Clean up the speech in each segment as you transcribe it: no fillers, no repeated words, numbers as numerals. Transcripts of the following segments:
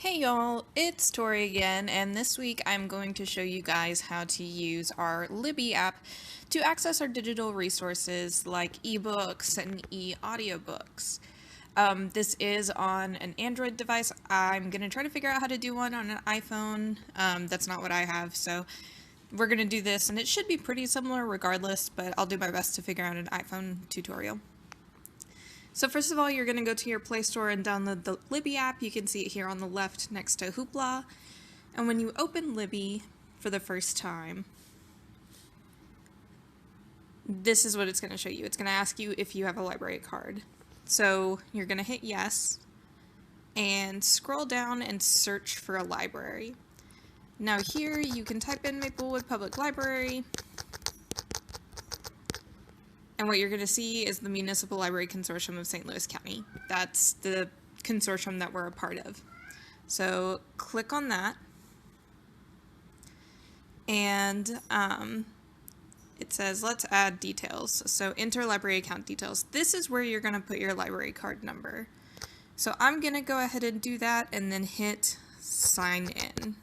Hey y'all, it's Tori again, and this week I'm going to show you guys how to use our Libby app to access our digital resources like ebooks and e-audiobooks. This is on an Android device. I'm going to try to figure out how to do one on an iPhone. That's not what I have, so we're going to do this, and it should be pretty similar regardless, but I'll do my best to figure out an iPhone tutorial. So first of all, you're going to go to your Play Store and download the Libby app. You can see it here on the left next to Hoopla. And when you open Libby for the first time, this is what it's going to show you. It's going to ask you if you have a library card. So you're going to hit yes and scroll down and search for a library. Now here you can type in Maplewood Public Library. And what you're going to see is the Municipal Library Consortium of St. Louis County. That's the consortium that we're a part of. So click on that. And it says, let's add details. So enter library account details. This is where you're going to put your library card number. So I'm going to go ahead and do that and then hit sign in.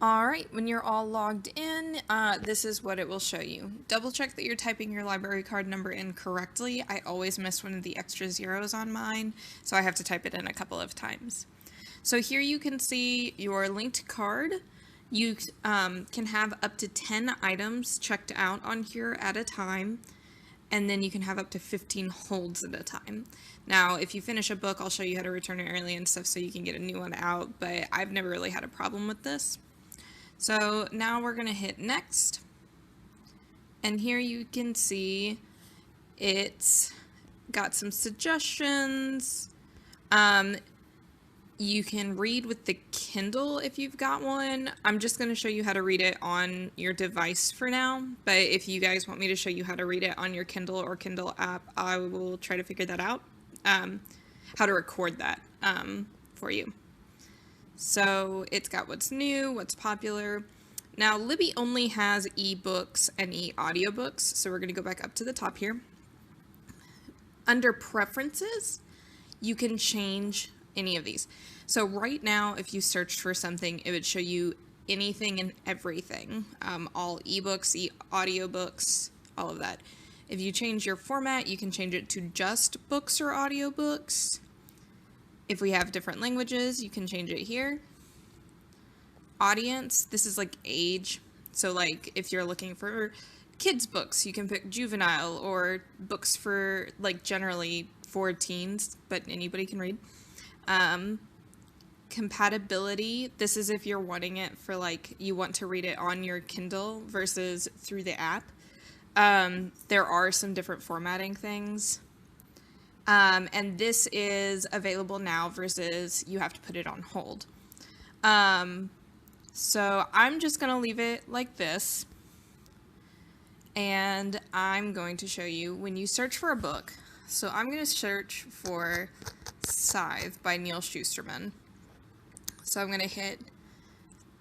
Alright, when you're all logged in, this is what it will show you. Double check that you're typing your library card number in correctly. I always miss one of the extra zeros on mine, so I have to type it in a couple of times. So here you can see your linked card. You can have up to 10 items checked out on here at a time, and then you can have up to 15 holds at a time. Now, if you finish a book, I'll show you how to return it early and stuff so you can get a new one out, but I've never really had a problem with this. So now we're going to hit next, and here you can see it's got some suggestions. You can read with the Kindle if you've got one. I'm just going to show you how to read it on your device for now, but if you guys want me to show you how to read it on your Kindle or Kindle app, I will try to figure that out, how to record that for you. So it's got what's new, what's popular. Now Libby only has ebooks and e-audiobooks, so we're going to go back up to the top here. Under preferences, you can change any of these. So right now, if you searched for something, it would show you anything and everything, all ebooks, e-audiobooks, all of that. If you change your format, you can change it to just books or audiobooks. If we have different languages, you can change it here. Audience, this is like age. So like if you're looking for kids books, you can pick juvenile, or books for like generally for teens, but anybody can read. Compatibility, this is if you're wanting it for like, you want to read it on your Kindle versus through the app. There are some different formatting things. And this is available now versus you have to put it on hold. So I'm just going to leave it like this. And I'm going to show you when you search for a book. So I'm going to search for Scythe by Neal Shusterman. So I'm going to hit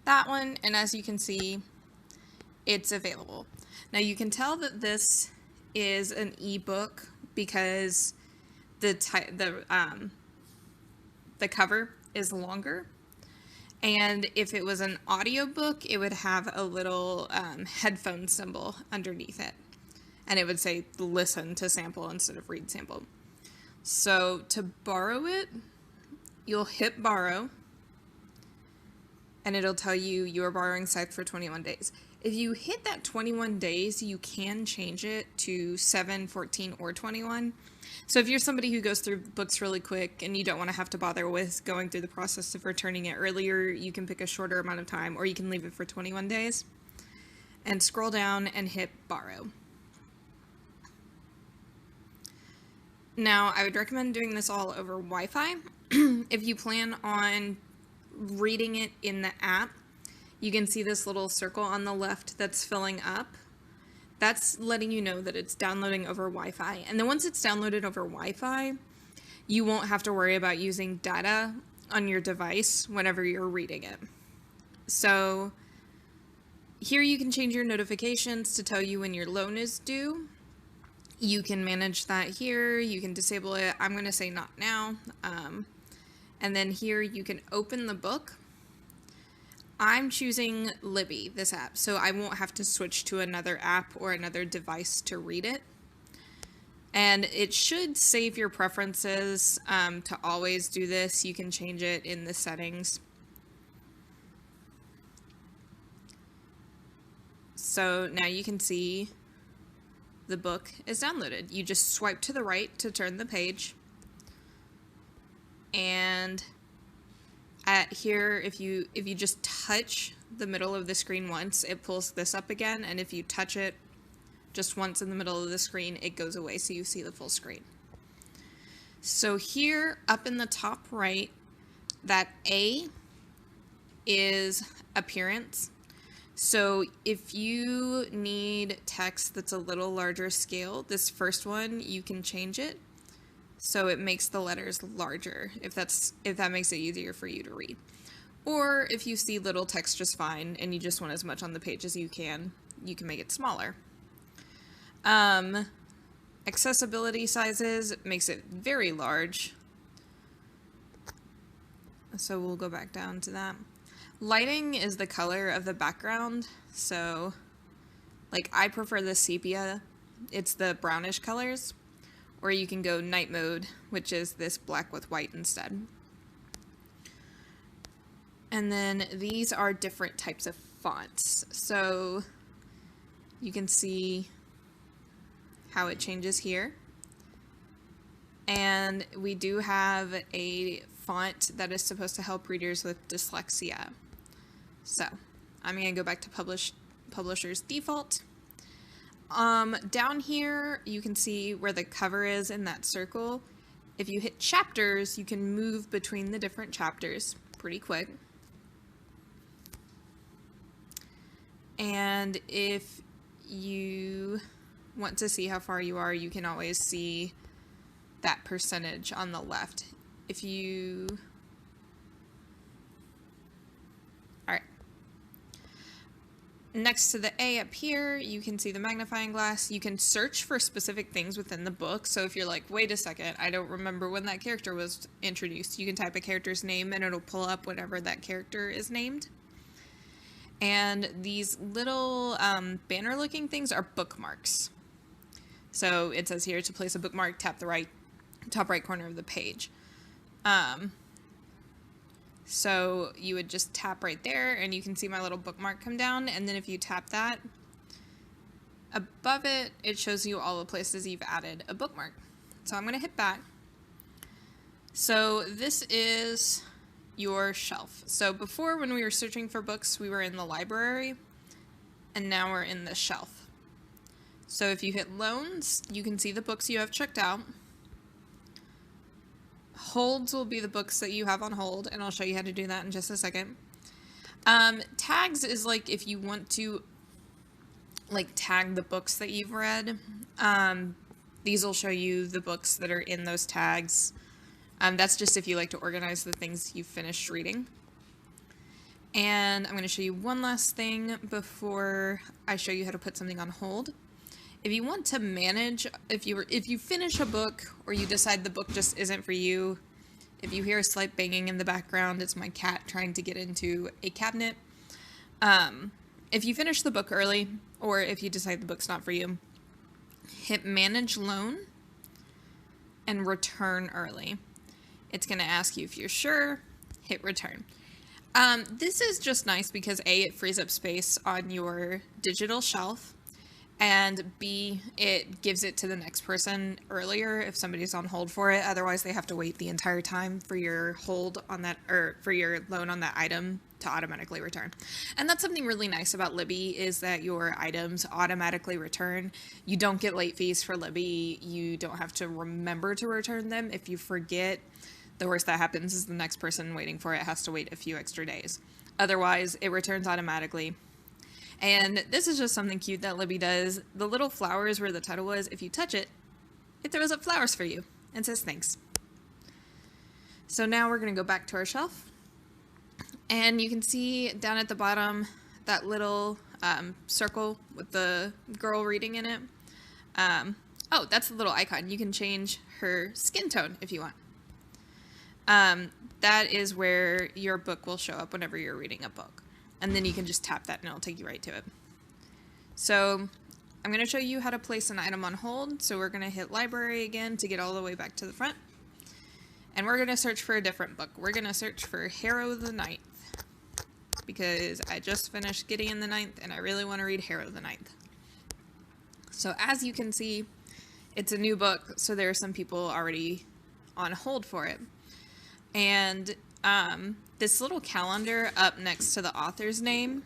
that one. And as you can see, it's available. Now you can tell that this is an ebook because the cover is longer, and if it was an audiobook, it would have a little headphone symbol underneath it, and it would say listen to sample instead of read sample. So to borrow it, you'll hit borrow, and it'll tell you you are borrowing Scythe for 21 days. If you hit that 21 days, you can change it to 7, 14, or 21. So if you're somebody who goes through books really quick and you don't want to have to bother with going through the process of returning it earlier, you can pick a shorter amount of time, or you can leave it for 21 days. And scroll down and hit borrow. Now, I would recommend doing this all over Wi-Fi. If you plan on reading it in the app, you can see this little circle on the left that's filling up. That's letting you know that it's downloading over Wi-Fi. And then once it's downloaded over Wi-Fi, you won't have to worry about using data on your device whenever you're reading it. So here you can change your notifications to tell you when your loan is due. You can manage that here. You can disable it. I'm going to say not now. And then here you can open the book. I'm choosing Libby, this app, so I won't have to switch to another app or another device to read it. And it should save your preferences to always do this. You can change it in the settings. So now you can see the book is downloaded. You just swipe to the right to turn the page. And here, if you just touch the middle of the screen once, it pulls this up again. And if you touch it just once in the middle of the screen, it goes away so you see the full screen. So here up in the top right, that A is appearance. So if you need text that's a little larger scale, this first one, you can change it so it makes the letters larger, if that makes it easier for you to read. Or if you see little text just fine and you just want as much on the page as you can make it smaller. Accessibility sizes makes it very large. So we'll go back down to that. Lighting is the color of the background. So like I prefer the sepia. It's the brownish colors. Or you can go night mode, which is this black with white instead. And then these are different types of fonts. So you can see how it changes here. And we do have a font that is supposed to help readers with dyslexia. So I'm going to go back to publisher's default. Down here you can see where the cover is in that circle. If you hit chapters, you can move between the different chapters pretty quick. And if you want to see how far you are, you can always see that percentage on the left. If you... Alright. Next to the A up here, you can see the magnifying glass. You can search for specific things within the book. So if you're like, wait a second, I don't remember when that character was introduced, you can type a character's name and it'll pull up whatever that character is named. And these little banner looking things are bookmarks. So it says here to place a bookmark, tap the top right corner of the page. So you would just tap right there and you can see my little bookmark come down. And then if you tap that, above it, it shows you all the places you've added a bookmark. So I'm going to hit back. So this is your shelf. So before, when we were searching for books, we were in the library, and now we're in the shelf. So if you hit loans, you can see the books you have checked out. Holds will be the books that you have on hold, and I'll show you how to do that in just a second. Tags is like if you want to tag the books that you've read. These will show you the books that are in those tags. That's just if you like to organize the things you've finished reading. And I'm going to show you one last thing before I show you how to put something on hold. If you want to manage, if you finish a book or you decide the book just isn't for you, if you hear a slight banging in the background, it's my cat trying to get into a cabinet. If you finish the book early, or if you decide the book's not for you, hit manage loan and return early. It's going to ask you if you're sure, hit return. This is just nice because A, it frees up space on your digital shelf, and B, it gives it to the next person earlier if somebody's on hold for it. Otherwise, they have to wait the entire time for your hold on that, or for your loan on that item to automatically return. And that's something really nice about Libby, is that your items automatically return. You don't get late fees for Libby. You don't have to remember to return them. If you forget, the worst that happens is the next person waiting for it has to wait a few extra days. Otherwise, it returns automatically. And this is just something cute that Libby does. The little flowers where the title was, if you touch it, it throws up flowers for you and says thanks. So now we're going to go back to our shelf. And you can see down at the bottom that little circle with the girl reading in it. Oh, that's the little icon. You can change her skin tone if you want. That is where your book will show up whenever you're reading a book. And then you can just tap that and it'll take you right to it. So I'm going to show you how to place an item on hold. So we're going to hit library again to get all the way back to the front. And we're going to search for a different book. We're going to search for Harrow the Ninth, because I just finished Gideon the Ninth and I really want to read Harrow the Ninth. So as you can see, it's a new book, so there are some people already on hold for it. And this little calendar up next to the author's name,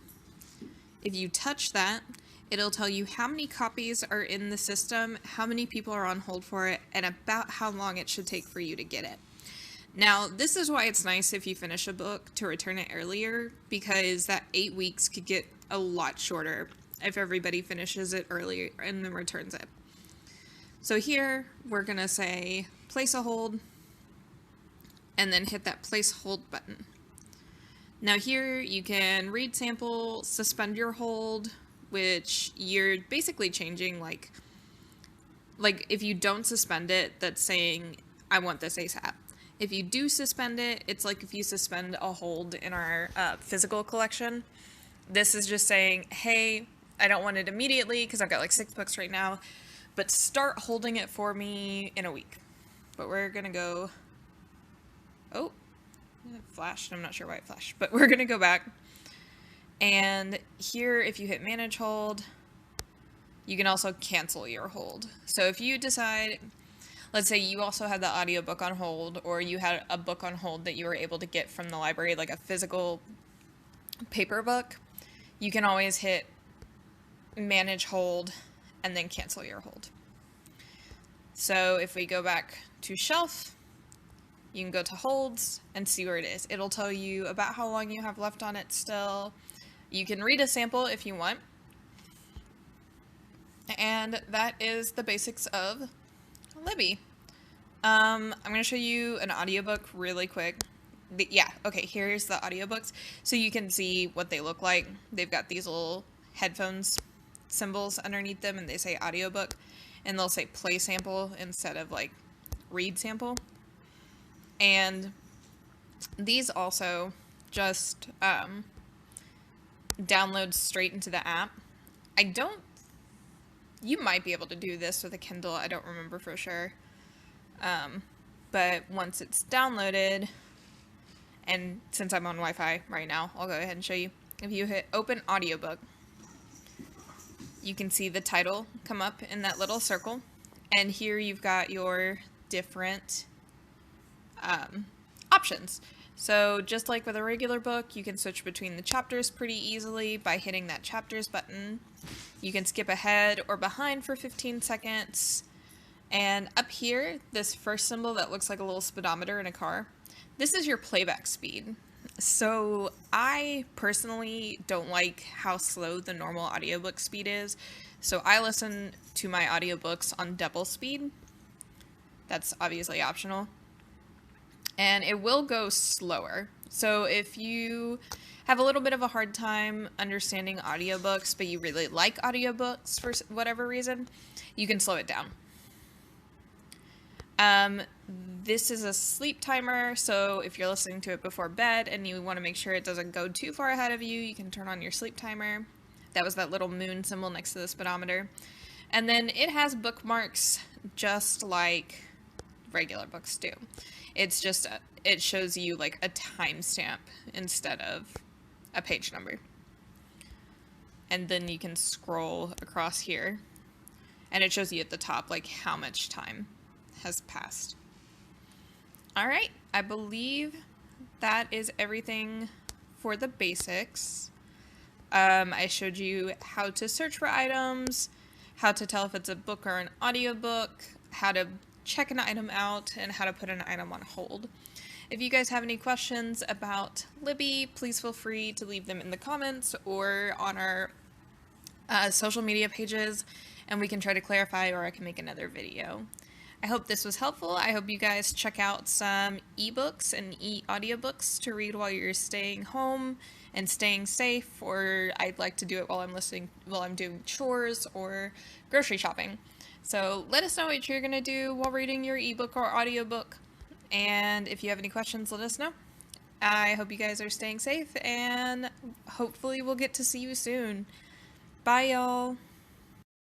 if you touch that, it'll tell you how many copies are in the system, how many people are on hold for it, and about how long it should take for you to get it. Now, this is why it's nice if you finish a book to return it earlier, because that 8 weeks could get a lot shorter if everybody finishes it early and then returns it. So here, we're going to say place a hold, and then hit that place hold button. Now here, you can read sample, suspend your hold, which you're basically changing, like if you don't suspend it, that's saying, I want this ASAP. If you do suspend it, it's like if you suspend a hold in our physical collection. This is just saying, hey, I don't want it immediately because I've got like 6 books right now, but start holding it for me in a week. But we're going to go, oh, it flashed. I'm not sure why it flashed, but we're going to go back. And here, if you hit manage hold, you can also cancel your hold. So if you decide, let's say you also had the audiobook on hold, or you had a book on hold that you were able to get from the library, like a physical paper book, you can always hit manage hold and then cancel your hold. So if we go back to shelf, you can go to holds and see where it is. It'll tell you about how long you have left on it still. You can read a sample if you want. And that is the basics of Libby. I'm going to show you an audiobook really quick. Here's the audiobooks. So you can see what they look like. They've got these little headphones symbols underneath them, and they say audiobook, and they'll say play sample instead of like read sample. And these also just download straight into the app. You might be able to do this with a Kindle, I don't remember for sure. But once it's downloaded, and since I'm on Wi-Fi right now, I'll go ahead and show you. If you hit open audiobook, you can see the title come up in that little circle. And here you've got your different options. So just like with a regular book, you can switch between the chapters pretty easily by hitting that chapters button. You can skip ahead or behind for 15 seconds. And up here, this first symbol that looks like a little speedometer in a car, this is your playback speed. So I personally don't like how slow the normal audiobook speed is. So I listen to my audiobooks on double speed. That's obviously optional. And it will go slower. So if you have a little bit of a hard time understanding audiobooks, but you really like audiobooks for whatever reason, you can slow it down. This is a sleep timer, so if you're listening to it before bed and you want to make sure it doesn't go too far ahead of you, you can turn on your sleep timer. That was that little moon symbol next to the speedometer. And then it has bookmarks just like regular books do. It's just, it shows you like a timestamp instead of a page number. And then you can scroll across here, and it shows you at the top like how much time has passed. All right, I believe that is everything for the basics. I showed you how to search for items, how to tell if it's a book or an audiobook, how to check an item out, and how to put an item on hold. If you guys have any questions about Libby, please feel free to leave them in the comments or on our social media pages, and we can try to clarify, or I can make another video. I hope this was helpful. I hope you guys check out some ebooks and audiobooks to read while you're staying home and staying safe, or I'd like to do it while I'm doing chores or grocery shopping. So let us know what you're going to do while reading your ebook or audiobook, And if you have any questions, let us know. I hope you guys are staying safe, and hopefully we'll get to see you soon. Bye, y'all.